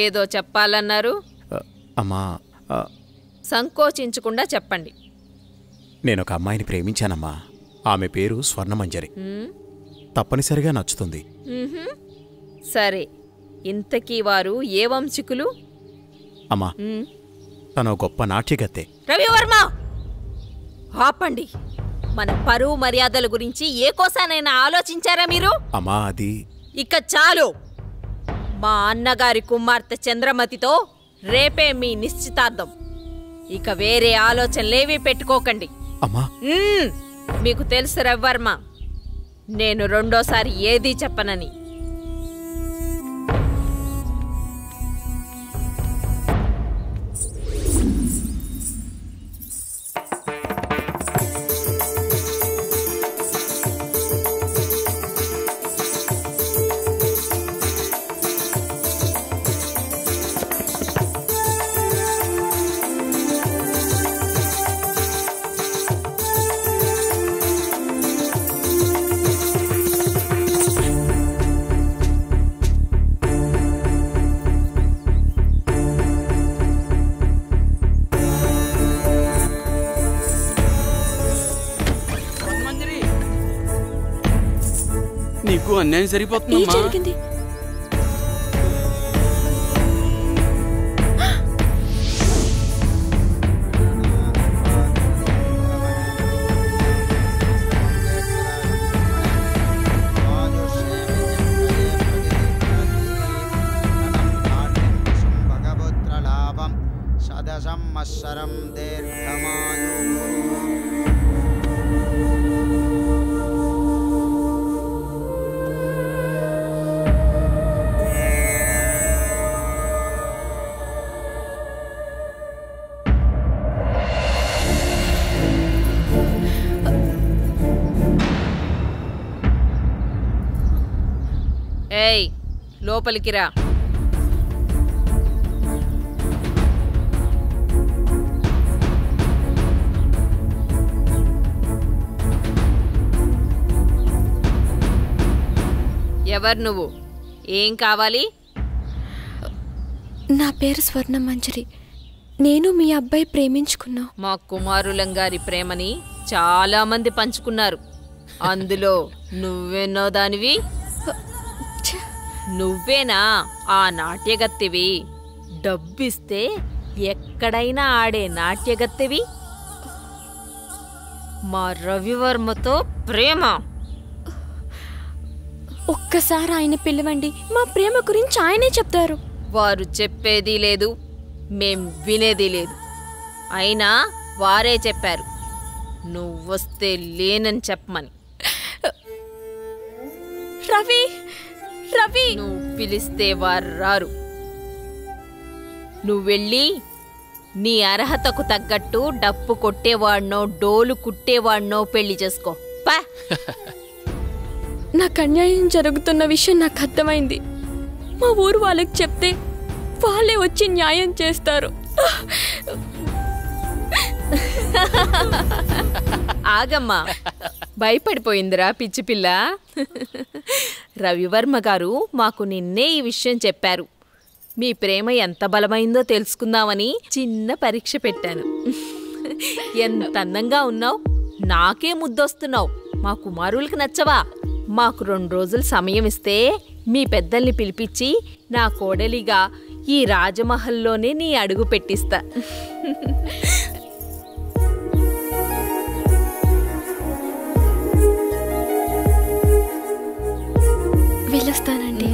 ఏదో చెప్పాలన్నారు. అమ్మా, సంకోచించకుండా చెప్పండి. నేనొక అమ్మాయిని ప్రేమించానమ్మా. ఆమె పేరు స్వర్ణమంజరి. తప్పనిసరిగా నచ్చుతుంది. సరే, ఇంతకీ వారు ఏ వంశికులు? అమ్మా, తను గొప్ప నాట్యగత్తె. రవివర్మ, ఆపండి. మన పరువు మర్యాదల గురించి ఏ కోసానైనా ఆలోచించారా మీరు? అమ్మా, అది ఇక చాలు. మా అన్నగారి కుమార్తె చంద్రమతితో రేపే మీ నిశ్చితార్థం. ఇక వేరే ఆలోచనలేవీ పెట్టుకోకండి. అమ్మా, మీకు తెలుసు రవివర్మ, నేను రెండోసారి ఏదీ చెప్పనని. నీకు అన్యాయం సరిపోతుందమ్మా. సంవత్సరం దీర్ఘమాయు. ఏయ్, లోపలికి రా. ఎవరు నువ్వు? ఏం కావాలి? నా పేరు స్వర్ణమంజరి. నేను మీ అబ్బాయి ప్రేమించుకున్నా. మా కుమారులంగారి ప్రేమని చాలా మంది పంచుకున్నారు. అందులో నువ్వెన్నో దానివి. నువ్వేనా ఆ నాట్యగత్తెవి? డబ్బిస్తే ఎక్కడైనా ఆడే నాట్యగత్తెవి? మా రవివర్మతో ప్రేమ? ఒక్కసారి ఆయన పిలవండి, మా ప్రేమ గురించి ఆయనే చెప్తారు. వారు చెప్పేది లేదు, మేం వినేది లేదు. అయినా వారే చెప్పారు నువ్వొస్తే లేనని చెప్పమని. రవి, రవి, నువ్వు పిలిస్తే వారు రారు. నువ్వెళ్ళి నీ అర్హతకు తగ్గట్టు డప్పు కొట్టేవాడినో డోలు కుట్టేవాడినో పెళ్లి చేసుకో. పా. నాకు అన్యాయం జరుగుతున్న విషయం నాకు అర్థమైంది. మా ఊరు వాళ్ళకి చెప్తే వాళ్ళే వచ్చి న్యాయం చేస్తారు. ఆగమ్మా, భయపడిపోయిందిరా పిచ్చిపిల్ల. రవివర్మ గారు మాకు నిన్నే ఈ విషయం చెప్పారు. మీ ప్రేమ ఎంత బలమైందో తెలుసుకుందామని చిన్న పరీక్ష పెట్టాను. ఎంత అందంగా ఉన్నావు, నాకే ముద్దొస్తున్నావు. మా కుమారులకు నచ్చవా? మాకు 2 రోజులు సమయం ఇస్తే మీ పెద్దల్ని పిలిపించి నా కోడలిగా ఈ రాజమహల్లోనే నీ అడుగు పెట్టిస్తా. వెళ్ళొస్తానండి.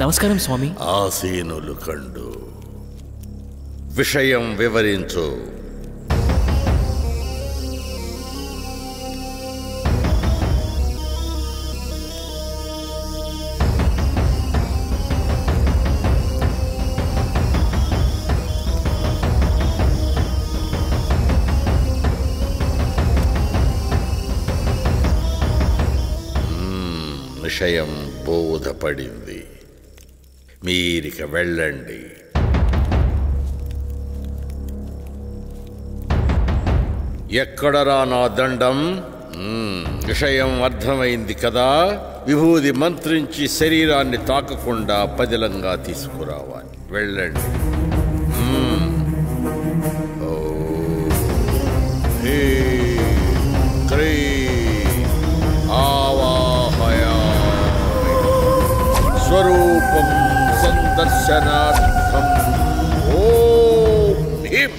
నమస్కారం స్వామి. ఆసీనులు కండు విషయం వివరించు. విషయం బోధపడింది. మీరిక వెళ్ళండి. ఎక్కడరా నా దండం? విషయం అర్థమైంది కదా. విభూది మంత్రించి శరీరాన్ని తాకకుండా పదిలంగా తీసుకురావాలి. వెళ్ళండి. స్వరూపం సందర్శనార్థం. ఓం హ్రీం.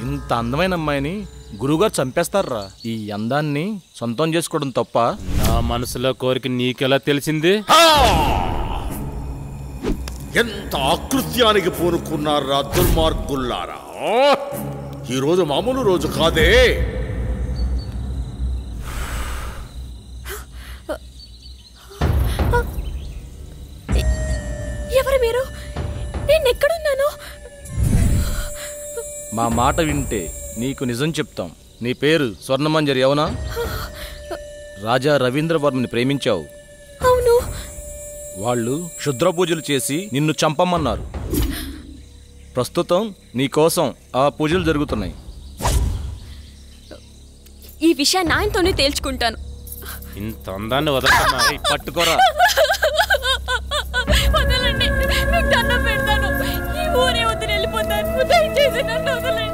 ఇంత అందమైన అమ్మాయిని గురువుగారు చంపేస్తారా? ఈ అందాన్ని సొంతం చేసుకోవడం తప్ప? నా మనసులో కోరిక నీకెలా తెలిసింది? ఎంత ఆకృత్యానికి పూనుకున్నారా దుర్మార్గుల్లారా! ఈరోజు మామూలు రోజు కాదే. ఎవరు మీరు? నేను ఎక్కడున్నాను? మా మాట వింటే నీకు నిజం చెప్తాం. నీ పేరు స్వర్ణమంజరి అవునా? రాజా రవీంద్రవర్మని ప్రేమించావు. అవును. వాళ్ళు క్షుద్ర పూజలు చేసి నిన్ను చంపమన్నారు. ప్రస్తుతం నీకోసం ఆ పూజలు జరుగుతున్నాయి. ఈ విషయాన్ని ఆయనతోనే తేల్చుకుంటాను. ఇంత అందాన్ని వదలన్నా పట్టుకోరా. వదలండి, మీకు దండం పెడతాను. ఈ ఊరే వదిలి వెళ్ళిపోతాను. దయచేసి నన్ను వదలండి.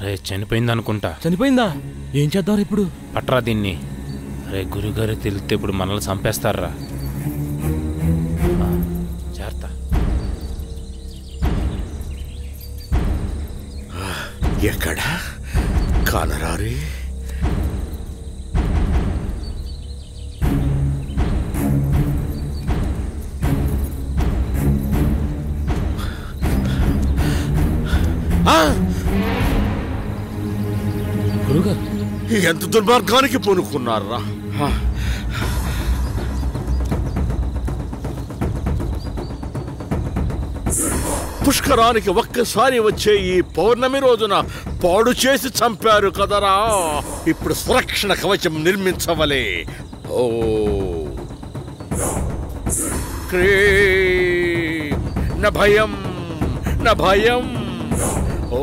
రే చనిపోయింది అనుకుంటా. చనిపోయిందా? ఏం చేద్దాం ఇప్పుడు? పట్రా దీన్ని. రే గురుగారు తెలిస్తే ఇప్పుడు మనల్ని చంపేస్తారా. జాగ్రత్త. ఎక్కడా కానరారే? గురుగారు ఎంత దుర్మార్గానికి పూనుకున్నారా! పుష్కరానికి ఒక్కసారి వచ్చే ఈ పౌర్ణమి రోజున పాడు చేసి చంపారు కదరా. ఇప్పుడు సురక్షణ కవచం నిర్మించవలే. ఓ న భయం న భయం. ఓ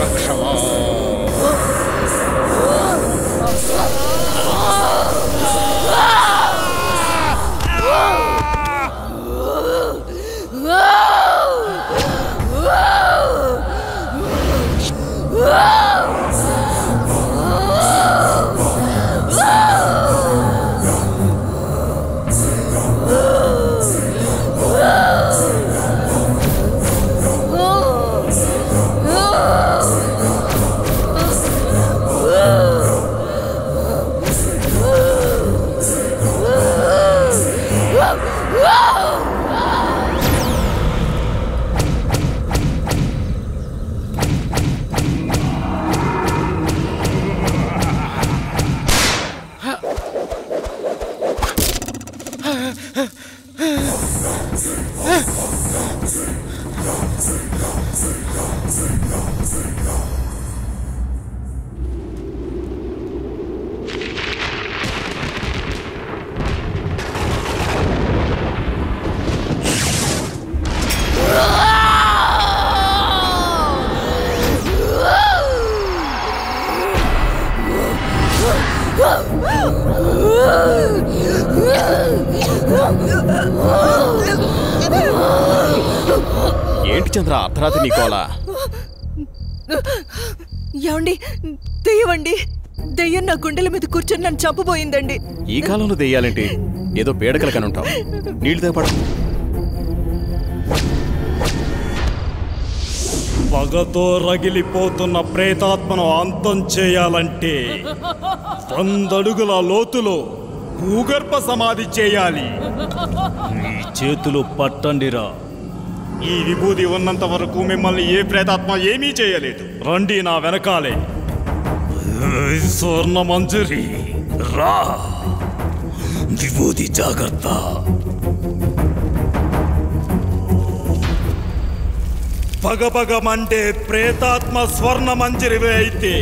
రక్షమా. ఏంటి చంద్ర అర్ధరాత్రి నీకోలా? ఏమండి, దెయ్యమండి. దెయ్యం నా గుండెల మీద కూర్చొని నన్ను చంపబోయిందండి. ఈ కాలంలో దెయ్యాలేంటి? ఏదో పేడకలు కని ఉంటావు. నీళ్లు తేపడు. పగతో రగిలిపోతున్న ప్రేతాత్మను అంతం చేయాలంటే 100 అడుగుల లోతులో భూగర్భ సమాధి చేయాలి. మీ చేతులు పట్టండిరా. ఈ విభూది ఉన్నంత వరకు మిమ్మల్ని ఏ ప్రేతాత్మ ఏమీ చేయలేదు. రండి నా వెనకాలే. స్వర్ణ మంజరి రా. విభూది జాగ్రత్త. పగపగమంటే ప్రేతాత్మ స్వర్ణ మంజరివే అయితే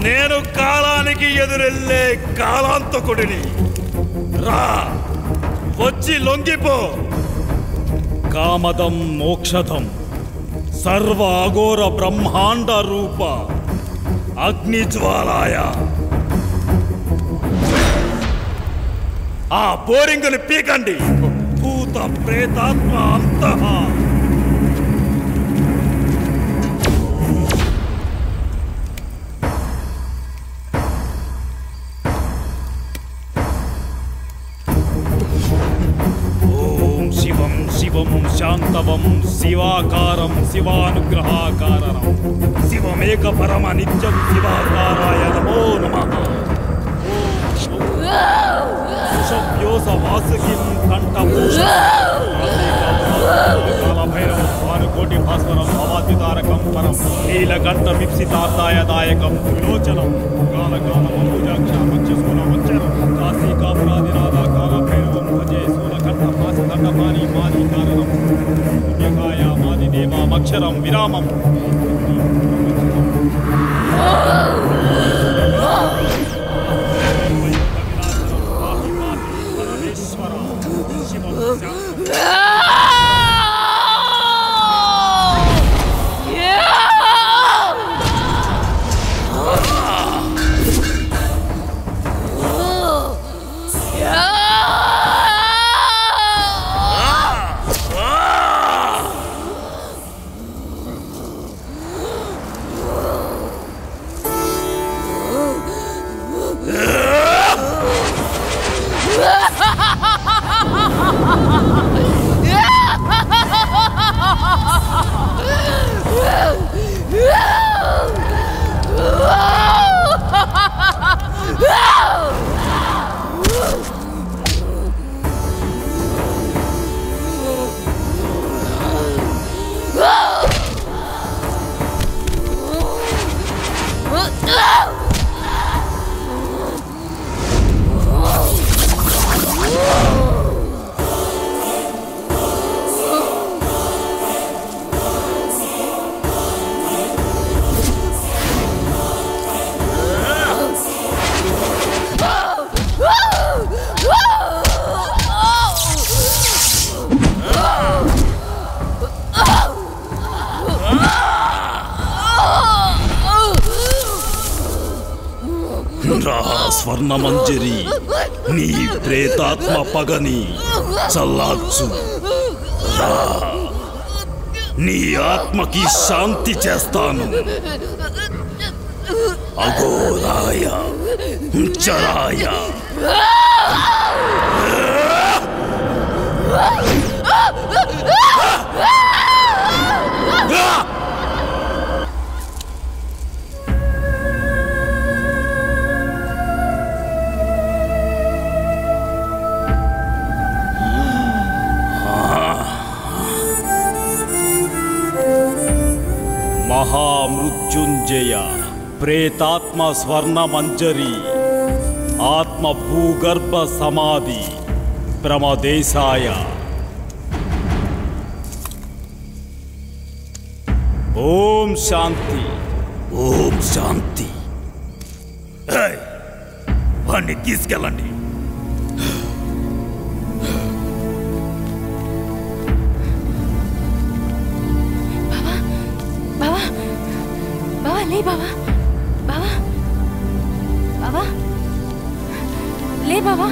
నేను కాలానికి ఎదురెళ్ళే కాలాంతకుడిని. రా, వచ్చి లొంగిపో. కామదం మోక్షదం సర్వ అఘోర బ్రహ్మాండ రూప అగ్నిజ్వాలాయ. ఆ బోరింగుని పీకండి. భూత ప్రేతాత్మ అంతః. శివం శివం శాంతవం శివాకారం శివానుగ్రహాకారణం శివమేక పరమ నిత్యం శివాకారాయ నమో నమః. సుషవ్యోస వాసుకిం కంఠభూషణం కాలభైరవం భానుకోటి భాస్వరం భవాద్యుతారకం పరం నీలకంఠ మిప్సితార్థాయ దాయకం విలోచనం కాలకాలమంబుజాక్ష మత్స్యశూల మచ్చరం కాశీకాపురాదినాథ కాలభైరవం భజే శూలకంఠ పాశదండపాణి మాది కారణం పుణ్యకాయ మాది దేవామక్షరం విరామం. స్వర్ణ మంజరి నీ ప్రేతాత్మ పగని చల్లార్చు. నీ ఆత్మకి శాంతి చేస్తాను. అఘోరాయ చరాయ మహామృత్యుంజయ ప్రేతాత్మ స్వర్ణ మంజరి ఆత్మ భూగర్భ సమాధి ప్రమదేశాయ. ఓం శాంతి. ఓం శాంతి. వాణ్ణి తీసుకెళ్ళండి. లే బావా, బావా, బావా, లే బావా.